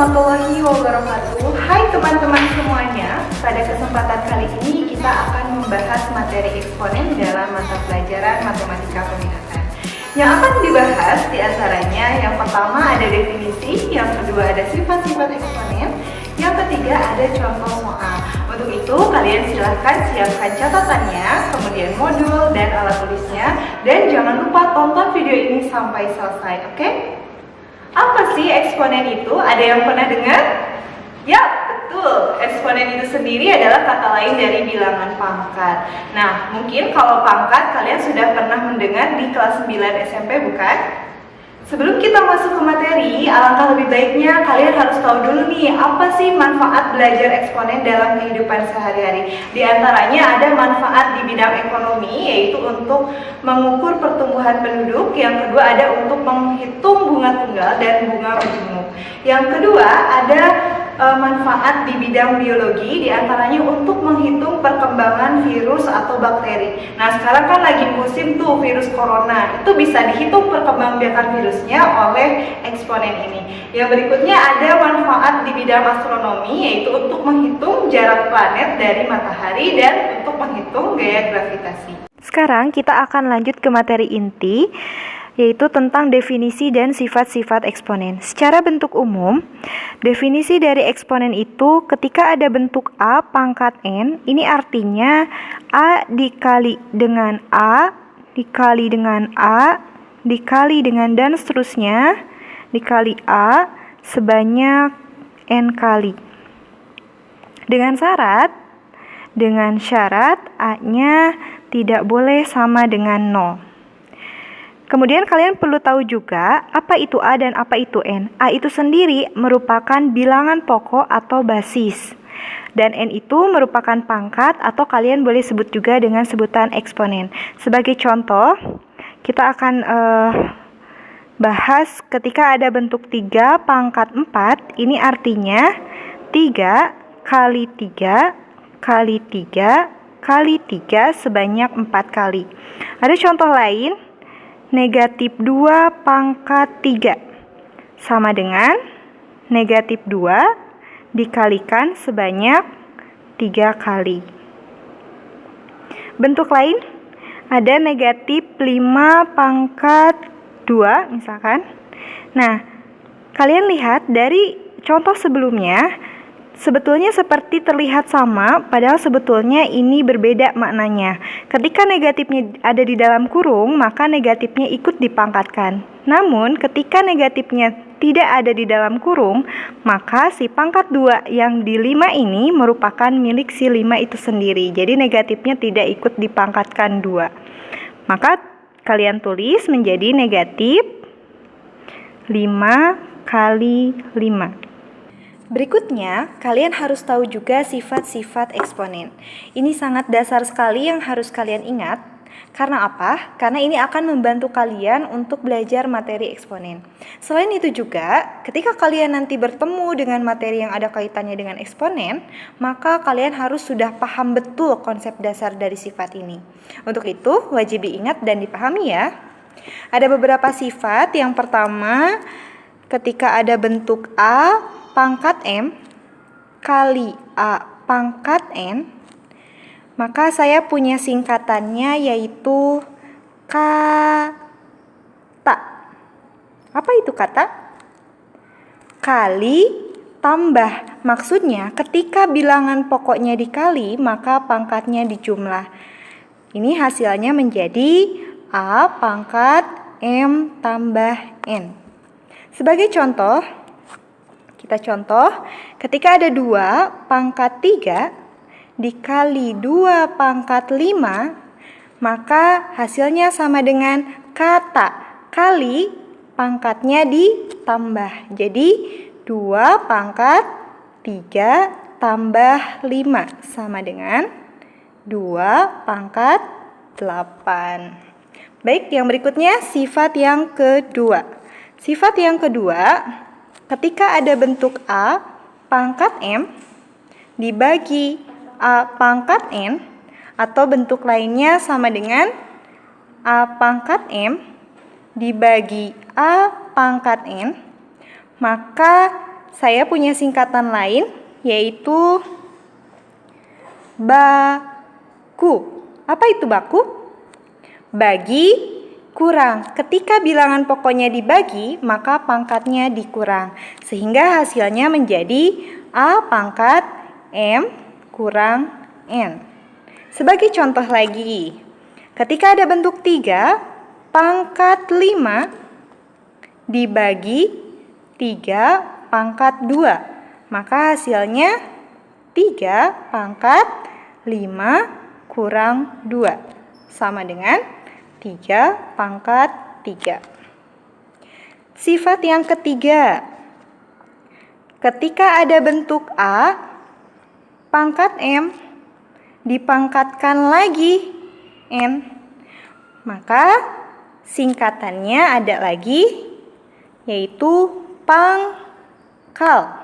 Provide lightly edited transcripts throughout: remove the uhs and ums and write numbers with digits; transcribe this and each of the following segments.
warahmatullahi wabarakatuh. Hai teman-teman semuanya. Pada kesempatan kali ini kita akan membahas materi eksponen dalam mata pelajaran matematika peminatan. Yang akan dibahas diantaranya yang pertama ada definisi, yang kedua ada sifat-sifat eksponen, yang ketiga ada contoh soal. Untuk itu kalian silahkan siapkan catatannya, kemudian modul dan alat tulisnya, dan jangan lupa tonton video ini sampai selesai, oke? Apa sih eksponen itu? Ada yang pernah dengar? Ya, betul. Eksponen itu sendiri adalah kata lain dari bilangan pangkat. Nah, mungkin kalau pangkat kalian sudah pernah mendengar di kelas 9 SMP, bukan? Sebelum kita masuk ke materi, alangkah lebih baiknya kalian harus tahu dulu nih, apa sih manfaat belajar eksponen dalam kehidupan sehari-hari. Di antaranya ada manfaat di bidang ekonomi, yaitu untuk mengukur pertumbuhan penduduk. Yang kedua ada untuk menghitung bunga tunggal dan bunga majemuk. Yang kedua ada manfaat di bidang biologi, diantaranya untuk menghitung perkembangan virus atau bakteri. Nah, sekarang kan lagi musim tuh virus corona, itu bisa dihitung perkembangan virusnya oleh eksponen ini. Yang berikutnya ada manfaat di bidang astronomi, yaitu untuk menghitung jarak planet dari matahari dan untuk menghitung gaya gravitasi. Sekarang kita akan lanjut ke materi inti, yaitu tentang definisi dan sifat-sifat eksponen. Secara bentuk umum, definisi dari eksponen itu ketika ada bentuk A pangkat N, ini artinya A dikali dengan A, dikali dengan A, dikali dengan dan seterusnya, dikali A sebanyak N kali. Dengan syarat A-nya tidak boleh sama dengan 0. Kemudian kalian perlu tahu juga apa itu A dan apa itu N. A itu sendiri merupakan bilangan pokok atau basis. Dan N itu merupakan pangkat atau kalian boleh sebut juga dengan sebutan eksponen. Sebagai contoh, kita akan bahas ketika ada bentuk 3 pangkat 4. Ini artinya 3 kali 3 kali 3 kali 3 sebanyak 4 kali. Ada contoh lain. Negatif 2 pangkat 3 sama dengan negatif 2 dikalikan sebanyak 3 kali. Bentuk lain ada negatif 5 pangkat 2 misalkan. Nah, kalian lihat dari contoh sebelumnya sebetulnya seperti terlihat sama, padahal sebetulnya ini berbeda maknanya. Ketika negatifnya ada di dalam kurung, maka negatifnya ikut dipangkatkan. Namun, ketika negatifnya tidak ada di dalam kurung, maka si pangkat 2 yang di 5 ini merupakan milik si 5 itu sendiri. Jadi negatifnya tidak ikut dipangkatkan 2. Maka kalian tulis menjadi negatif 5 kali 5. Berikutnya, kalian harus tahu juga sifat-sifat eksponen. Ini sangat dasar sekali yang harus kalian ingat. Karena apa? Karena ini akan membantu kalian untuk belajar materi eksponen. Selain itu juga, ketika kalian nanti bertemu dengan materi yang ada kaitannya dengan eksponen, maka kalian harus sudah paham betul konsep dasar dari sifat ini. Untuk itu, wajib diingat dan dipahami ya. Ada beberapa sifat. Yang pertama, ketika ada bentuk A pangkat M kali A pangkat N, maka saya punya singkatannya yaitu kata. Apa itu kata? Kali tambah. Maksudnya ketika bilangan pokoknya dikali, maka pangkatnya dijumlah. Ini hasilnya menjadi A pangkat M tambah N. Sebagai contoh, kita contoh, ketika ada 2 pangkat 3 dikali 2 pangkat 5, maka hasilnya sama dengan kata kali pangkatnya ditambah. Jadi 2 pangkat 3 tambah 5 sama dengan 2 pangkat 8. Baik, yang berikutnya sifat yang kedua. Sifat yang kedua, ketika ada bentuk A pangkat M dibagi A pangkat N atau bentuk lainnya sama dengan A pangkat M dibagi A pangkat N, maka saya punya singkatan lain, yaitu baku. Apa itu baku? Bagi, kurang. Ketika bilangan pokoknya dibagi, maka pangkatnya dikurang. Sehingga hasilnya menjadi A pangkat M kurang N. Sebagai contoh lagi, ketika ada bentuk 3, pangkat 5 dibagi 3 pangkat 2. Maka hasilnya 3 pangkat 5 kurang 2. Sama dengan 3 pangkat 3. Sifat yang ketiga, ketika ada bentuk A, pangkat M dipangkatkan lagi N, maka singkatannya ada lagi, yaitu pangkal.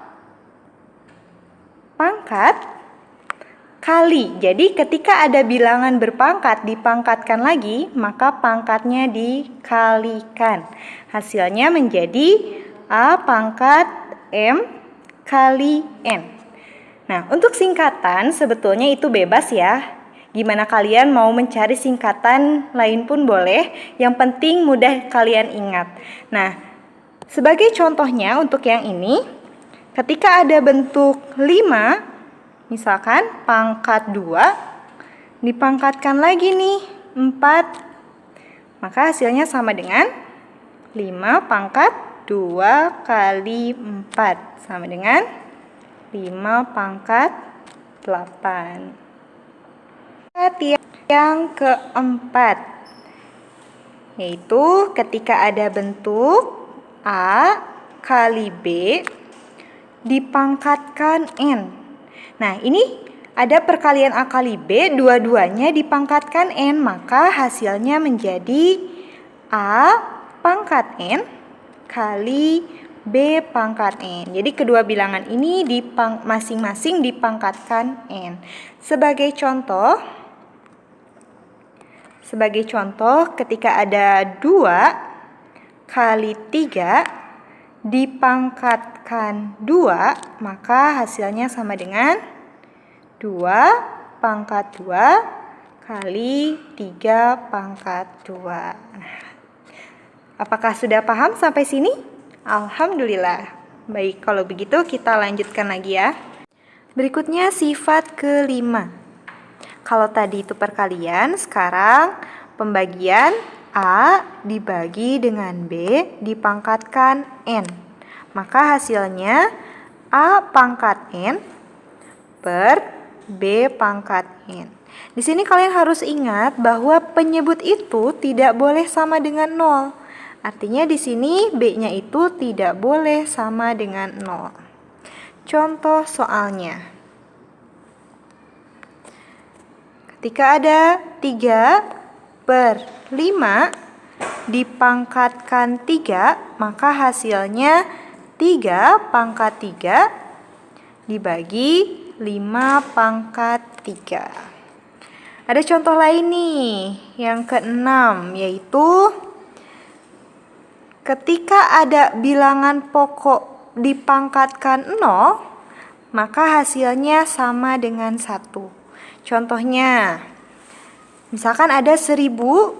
Pangkat kali. Jadi ketika ada bilangan berpangkat dipangkatkan lagi, maka pangkatnya dikalikan. Hasilnya menjadi A pangkat M kali N. Nah, untuk singkatan sebetulnya itu bebas ya. Gimana kalian mau mencari singkatan lain pun boleh, yang penting mudah kalian ingat. Nah, sebagai contohnya untuk yang ini, ketika ada bentuk 5, misalkan pangkat 2, dipangkatkan lagi nih 4, maka hasilnya sama dengan 5 pangkat 2 kali 4, sama dengan 5 pangkat 8. Yang keempat, yaitu ketika ada bentuk A kali B dipangkatkan N. Nah, ini ada perkalian A kali B, dua-duanya dipangkatkan N, maka hasilnya menjadi A pangkat N kali B pangkat N. Jadi kedua bilangan ini masing-masing dipangkatkan N. Sebagai contoh, ketika ada 2 kali 3 dipangkatkan 2, maka hasilnya sama dengan 2 pangkat 2 kali 3 pangkat 2. Apakah sudah paham sampai sini? Alhamdulillah. Baik, kalau begitu kita lanjutkan lagi ya. Berikutnya sifat kelima. Kalau tadi itu perkalian, sekarang pembagian A dibagi dengan B dipangkatkan N. Maka hasilnya A pangkat N per B pangkat N. Di sini kalian harus ingat bahwa penyebut itu tidak boleh sama dengan 0. Artinya di sini B-nya itu tidak boleh sama dengan 0. Contoh soalnya. Ketika ada 3/5 dipangkatkan 3, maka hasilnya 3 pangkat 3 dibagi 5 pangkat 3. Ada contoh lain nih, yang keenam, yaitu ketika ada bilangan pokok dipangkatkan 0, maka hasilnya sama dengan 1. Contohnya, misalkan ada 1000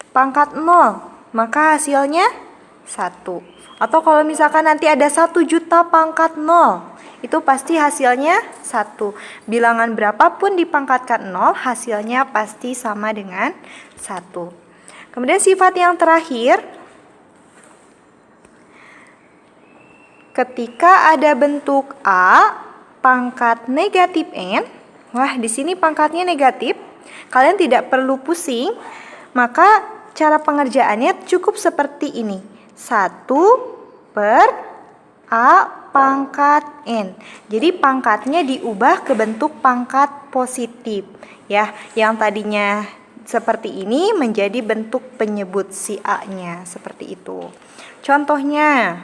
pangkat 0, maka hasilnya 1. Atau kalau misalkan nanti ada 1.000.000 pangkat 0, itu pasti hasilnya 1. Bilangan berapapun dipangkatkan 0, hasilnya pasti sama dengan 1. Kemudian sifat yang terakhir, ketika ada bentuk A pangkat negatif N, wah di sini pangkatnya negatif, kalian tidak perlu pusing, maka cara pengerjaannya cukup seperti ini. 1/A pangkat N. Jadi pangkatnya diubah ke bentuk pangkat positif. Ya, yang tadinya seperti ini menjadi bentuk penyebut si A-nya, seperti itu. Contohnya,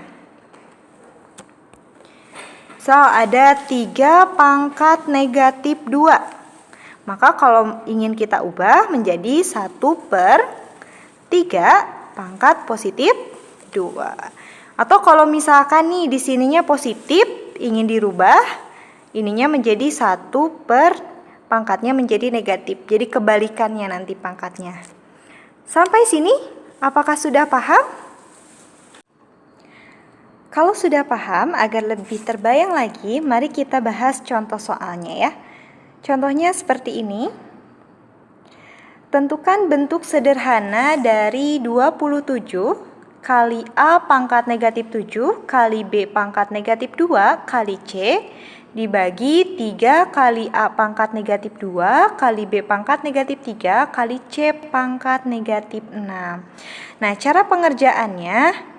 ada 3 pangkat negatif 2. Maka kalau ingin kita ubah menjadi 1/3 pangkat positif 2. Atau kalau misalkan nih di sininya positif, ingin dirubah, ininya menjadi 1 per pangkatnya menjadi negatif. Jadi kebalikannya nanti pangkatnya. Sampai sini, apakah sudah paham? Kalau sudah paham, agar lebih terbayang lagi, mari kita bahas contoh soalnya ya. Contohnya seperti ini. Tentukan bentuk sederhana dari 27 kali A pangkat negatif 7 kali B pangkat negatif 2 kali C dibagi 3 kali A pangkat negatif 2 kali B pangkat negatif 3 kali C pangkat negatif 6. Nah, cara pengerjaannya,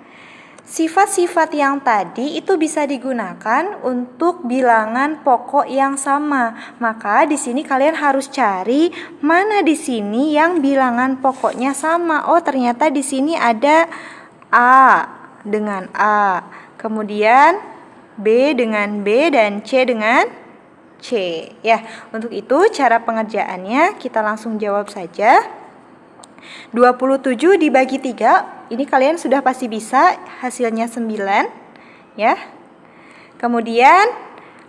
sifat-sifat yang tadi itu bisa digunakan untuk bilangan pokok yang sama. Maka di sini kalian harus cari mana di sini yang bilangan pokoknya sama. Oh, ternyata di sini ada A dengan A, kemudian B dengan B dan C dengan C. Ya, untuk itu cara pengerjaannya kita langsung jawab saja. 27 dibagi 3, ini kalian sudah pasti bisa, hasilnya 9 ya. Kemudian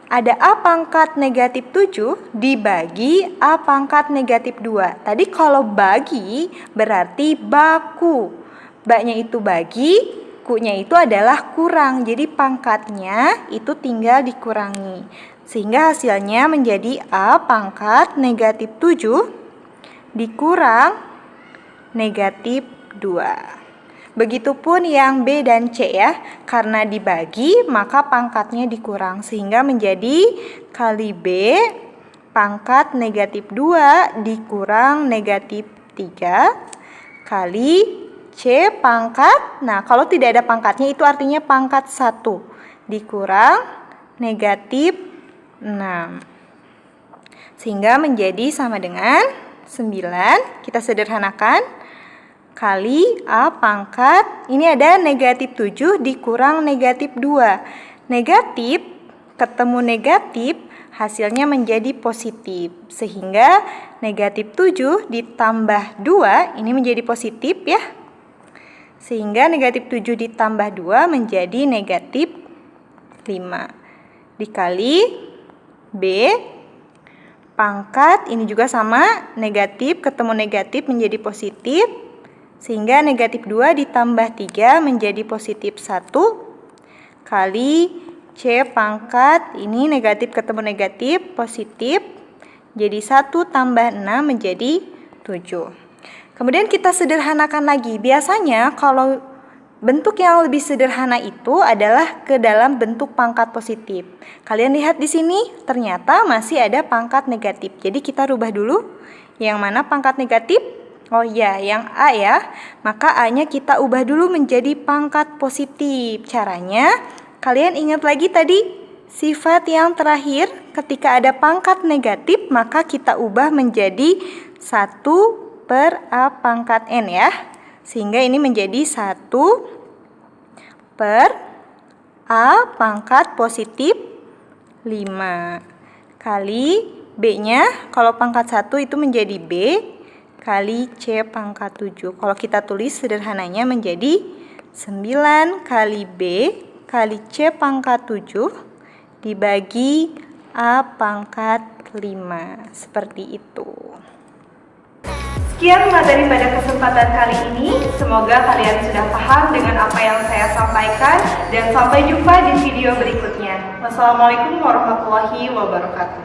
ada A pangkat negatif 7 dibagi A pangkat negatif 2. Tadi kalau bagi berarti baku. Baknya itu bagi, kunya itu adalah kurang. Jadi pangkatnya itu tinggal dikurangi. Sehingga hasilnya menjadi A pangkat negatif 7 dikurang negatif 2. Begitupun yang B dan C ya. Karena dibagi maka pangkatnya dikurang. Sehingga menjadi kali B pangkat negatif 2 dikurang negatif 3 kali C pangkat. Nah, kalau tidak ada pangkatnya itu artinya pangkat 1 dikurang negatif 6. Sehingga menjadi sama dengan 9. Kita sederhanakan. Kali A pangkat, ini ada negatif 7 dikurang negatif 2. Negatif ketemu negatif, hasilnya menjadi positif. Sehingga negatif 7 ditambah 2, ini menjadi positif ya. Sehingga negatif 7 ditambah 2 menjadi negatif 5. Dikali B pangkat, ini juga sama, negatif ketemu negatif menjadi positif. Sehingga negatif 2 ditambah 3 menjadi positif 1 kali C pangkat, ini negatif ketemu negatif, positif. Jadi 1 tambah 6 menjadi 7. Kemudian kita sederhanakan lagi. Biasanya kalau bentuk yang lebih sederhana itu adalah ke dalam bentuk pangkat positif. Kalian lihat di sini, ternyata masih ada pangkat negatif. Jadi kita rubah dulu. Yang mana pangkat negatif? Oh iya, yang A ya. Maka A-nya kita ubah dulu menjadi pangkat positif. Caranya, kalian ingat lagi tadi sifat yang terakhir, ketika ada pangkat negatif maka kita ubah menjadi 1 per A pangkat N ya. Sehingga ini menjadi 1 per A pangkat positif 5 kali B-nya, kalau pangkat 1 itu menjadi B kali C pangkat 7. Kalau kita tulis sederhananya menjadi 9 kali B kali C pangkat 7 dibagi A pangkat 5. Seperti itu. Sekian materi pada kesempatan kali ini. Semoga kalian sudah paham dengan apa yang saya sampaikan. Dan sampai jumpa di video berikutnya. Wassalamualaikum warahmatullahi wabarakatuh.